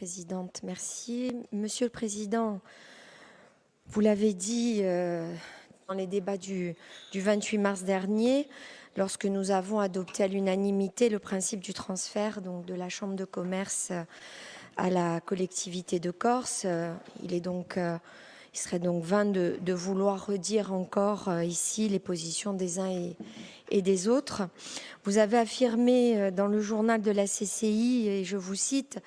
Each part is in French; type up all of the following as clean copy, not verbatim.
Présidente. Merci. Monsieur le Président, vous l'avez dit dans les débats du 28 mars dernier, lorsque nous avons adopté à l'unanimité le principe du transfert donc, de la Chambre de commerce à la collectivité de Corse. Il serait donc vain de vouloir redire encore ici les positions des uns et des autres. Vous avez affirmé dans le journal de la CCI, et je vous cite,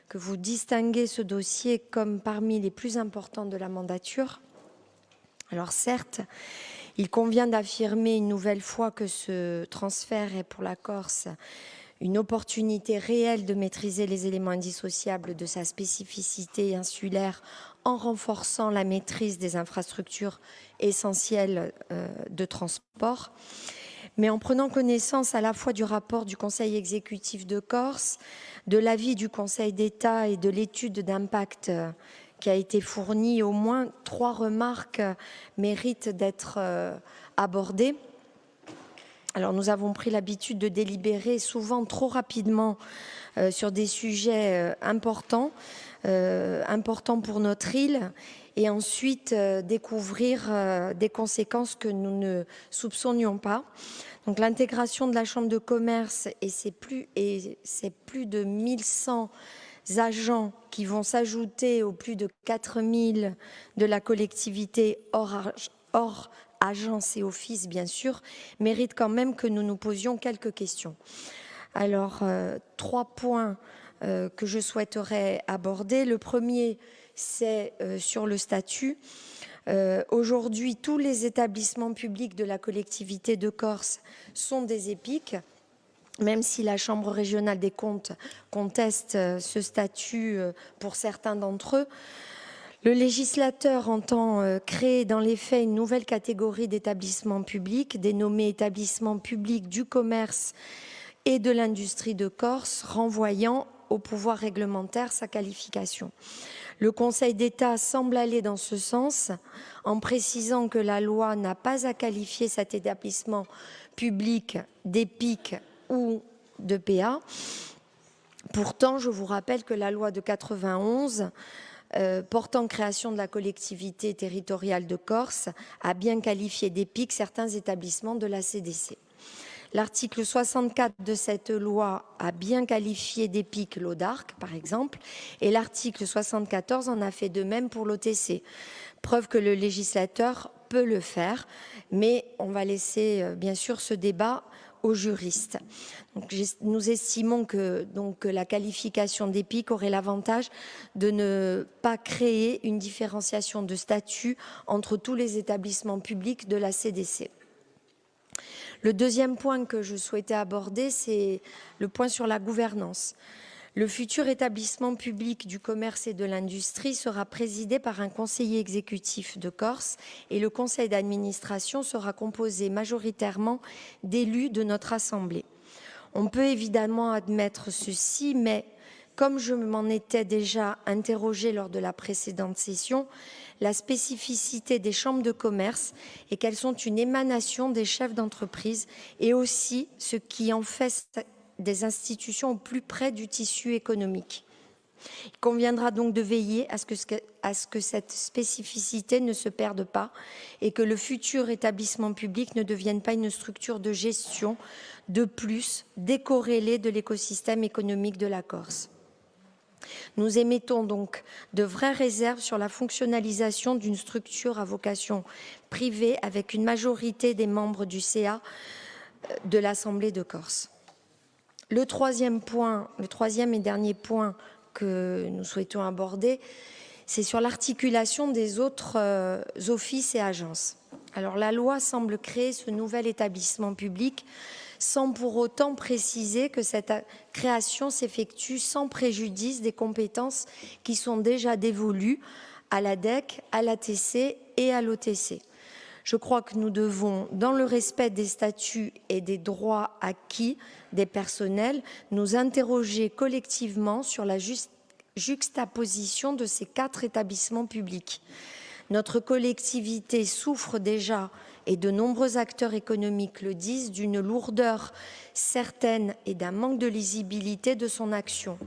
que vous distinguez ce dossier comme parmi les plus importants de la mandature. Alors certes, il convient d'affirmer une nouvelle fois que ce transfert est pour la Corse une opportunité réelle de maîtriser les éléments indissociables de sa spécificité insulaire en renforçant la maîtrise des infrastructures essentielles de transport. Mais en prenant connaissance à la fois du rapport du Conseil exécutif de Corse, de l'avis du Conseil d'État et de l'étude d'impact qui a été fournie, au moins 3 remarques méritent d'être abordées. Alors nous avons pris l'habitude de délibérer souvent trop rapidement sur des sujets importants pour notre île et ensuite découvrir des conséquences que nous ne soupçonnions pas. Donc l'intégration de la Chambre de commerce et c'est plus de 1100 agents qui vont s'ajouter aux plus de 4000 de la collectivité hors agences et offices, bien sûr, mérite quand même que nous nous posions quelques questions. Alors, 3 points que je souhaiterais aborder. Le premier, c'est sur le statut. Aujourd'hui, tous les établissements publics de la collectivité de Corse sont des EPIC, même si la Chambre régionale des comptes conteste ce statut pour certains d'entre eux. Le législateur entend créer dans les faits une nouvelle catégorie d'établissements publics, dénommés établissements publics du commerce et de l'industrie de Corse, renvoyant au pouvoir réglementaire sa qualification. Le Conseil d'État semble aller dans ce sens en précisant que la loi n'a pas à qualifier cet établissement public d'EPIC ou de PA. Pourtant, je vous rappelle que la loi de 91 portant création de la collectivité territoriale de Corse a bien qualifié d'EPIC certains établissements de la CDC. L'article 64 de cette loi a bien qualifié d'EPIC l'ODARC, par exemple, et l'article 74 en a fait de même pour l'OTC. Preuve que le législateur peut le faire, mais on va laisser bien sûr ce débat aux juristes. Donc, nous estimons que la qualification d'EPIC aurait l'avantage de ne pas créer une différenciation de statut entre tous les établissements publics de la CDC. Le deuxième point que je souhaitais aborder, c'est le point sur la gouvernance. Le futur établissement public du commerce et de l'industrie sera présidé par un conseiller exécutif de Corse et le conseil d'administration sera composé majoritairement d'élus de notre Assemblée. On peut évidemment admettre ceci, mais comme je m'en étais déjà interrogée lors de la précédente session, la spécificité des chambres de commerce est qu'elles sont une émanation des chefs d'entreprise et aussi ce qui en fait des institutions au plus près du tissu économique. Il conviendra donc de veiller à ce que cette spécificité ne se perde pas et que le futur établissement public ne devienne pas une structure de gestion de plus décorrélée de l'écosystème économique de la Corse. Nous émettons donc de vraies réserves sur la fonctionnalisation d'une structure à vocation privée avec une majorité des membres du CA de l'Assemblée de Corse. Le troisième et dernier point que nous souhaitons aborder, c'est sur l'articulation des autres offices et agences. Alors la loi semble créer ce nouvel établissement public sans pour autant préciser que cette création s'effectue sans préjudice des compétences qui sont déjà dévolues à l'ADEC, à l'ATC et à l'OTC. Je crois que nous devons, dans le respect des statuts et des droits acquis des personnels, nous interroger collectivement sur la juxtaposition de ces 4 établissements publics. Notre collectivité souffre déjà, et de nombreux acteurs économiques le disent, d'une lourdeur certaine et d'un manque de lisibilité de son action.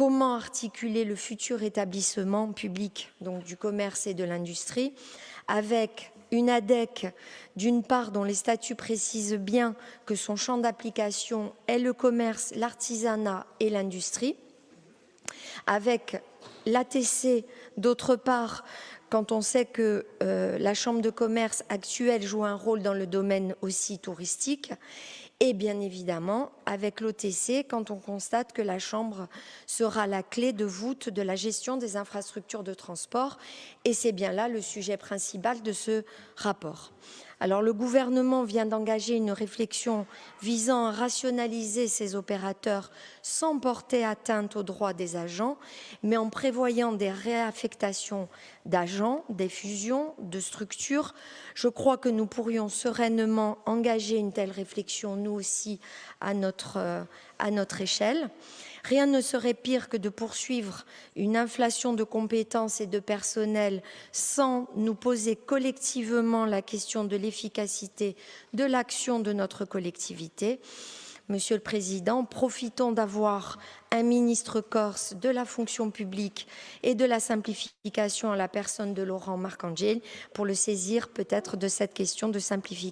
comment articuler le futur établissement public donc du commerce et de l'industrie avec une ADEC, d'une part, dont les statuts précisent bien que son champ d'application est le commerce, l'artisanat et l'industrie, avec l'ATC, d'autre part, quand on sait que la Chambre de commerce actuelle joue un rôle dans le domaine aussi touristique, et bien évidemment avec l'OTC quand on constate que la Chambre sera la clé de voûte de la gestion des infrastructures de transport, et c'est bien là le sujet principal de ce rapport. Alors le gouvernement vient d'engager une réflexion visant à rationaliser ces opérateurs sans porter atteinte aux droits des agents, mais en prévoyant des réaffectations d'agents, des fusions, de structures. Je crois que nous pourrions sereinement engager une telle réflexion, nous aussi, à notre échelle. Rien ne serait pire que de poursuivre une inflation de compétences et de personnel sans nous poser collectivement la question de l'efficacité de l'action de notre collectivité. Monsieur le Président, profitons d'avoir un ministre corse de la fonction publique et de la simplification à la personne de Laurent Marcangeli pour le saisir peut-être de cette question de simplification.